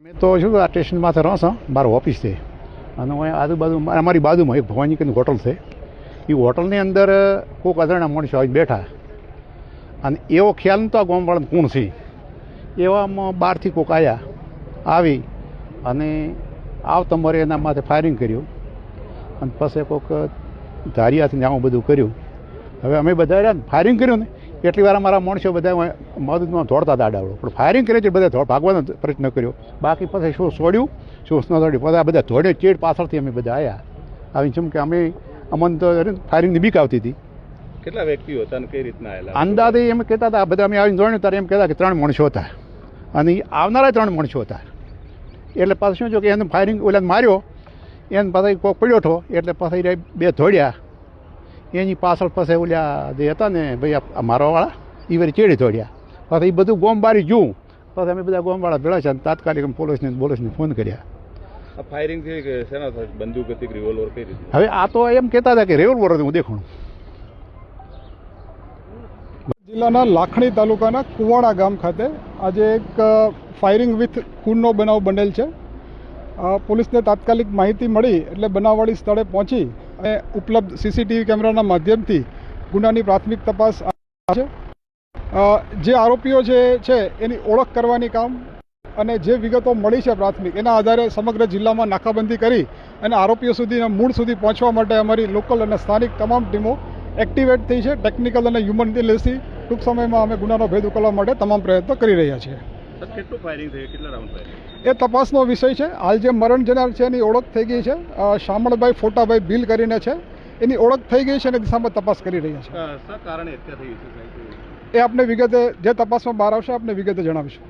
અમે તો શું આ સ્ટેશન માથે રહો છો, મારો ઓફિસ છે અને હું આજુબાજુ અમારી બાજુમાં એક ભવાની કરીને હોટલ છે. એ હોટલની અંદર કોઈક અજાણ્યા માણસો આવી બેઠા અને એવો ખ્યાલ નહોતો આ ગામવાળાને કોણ છે. એવામાં બહારથી કોઈક આવી અને આવતા મારે એના માથે ફાયરિંગ કર્યું અને પછી કોઈક ધારિયાથી આવું બધું કર્યું. હવે અમે બધા રહ્યા ને ફાયરિંગ કર્યું ને એટલી વાર અમારા માણસો બધા મદદમાં દોડતા હતા આડાવડો, પણ ફાયરિંગ કરે છે બધા ભાગવાનો પ્રયત્ન કર્યો. બાકી પછી શું છોડ્યું શું ન છોડ્યું, પછી આ બધા ધોડે ચેડ પાછળથી અમે બધા આવ્યા. આવીને જેમ કે અમને તો ફાયરિંગની બીક આવતી હતી. કેટલા વ્યક્તિઓ હતા અને કઈ રીતના આવેલા? અંદાજે એમ કહેતા હતા, બધા અમે આવીને જોયું ત્યારે એમ કહેતા કે 3 માણસો હતા અને આવનારા 3 માણસો હતા. એટલે પાછું શું છે કે એને ફાયરિંગ ઓલાને માર્યો, એને પાછા કોઈ પડ્યો હતો એટલે પાછા 2 ધોડ્યા. એની પાછળ પાસે ઓલા જે હતા ને ભાઈ આ મારવાવાળા એ વળી ચેડી ધોડ્યા. પાછા એ બધું ગોમ બારી જોઉં પછી અમે બધા ગોમવાળા ભેળા છે અને તાત્કાલિક પોલીસને ફોન કર્યા. આ ફાયરિંગ થઈ કે શેના બંદૂક હતી કે રિવોલ્વર કઈ રીતે? હવે આ તો એમ કહેતા હતા કે રિવોલ્વર હતું, હું દેખાણું. જિલ્લાના લાખણી તાલુકાના કુવાડા ગામ ખાતે આજે એક ફાયરિંગ વિથ ખૂનનો બનાવ બનેલ છે. પોલીસને તાત્કાલિક માહિતી મળી એટલે બનાવવાળી સ્થળે પહોંચી અને ઉપલબ્ધ સીસીટીવી કેમેરાના માધ્યમથી ગુનાની પ્રાથમિક તપાસ છે. જે આરોપીઓ છે એની ઓળખ કરવાની કામ અને જે વિગતો મળી છે પ્રાથમિક, એના આધારે સમગ્ર જિલ્લામાં નાકાબંધી કરી અને આરોપીઓ સુધીના મૂળ સુધી પહોંચવા માટે અમારી લોકલ અને સ્થાનિક તમામ ટીમો એક્ટિવેટ થઈ છે. ટેકનિકલ અને હ્યુમન ઇન્ટેલિજન્સથી ટૂંક સમયમાં અમે ગુનાનો ભેદ ઉકેલવા માટે તમામ પ્રયત્નો કરી રહ્યા છીએ. કેટલું ફાયરિંગ થયું, કેટલા રાઉન્ડ ફાયરિંગ? એ તપાસનો વિષય છે. હાલ જે મરણ જનાર છે એની ઓળખ થઈ ગઈ છે. શામળભાઈ ફોટાભાઈ બિલ કરીને છે, એની ઓળખ થઈ ગઈ છે અને દિશામાં તપાસ કરી રહ્યા છે. શા કારણે હત્યા થઈ છે? એ આપને વિગતે જે તપાસમાં બહાર આવશે આપને વિગતે જણાવીશું.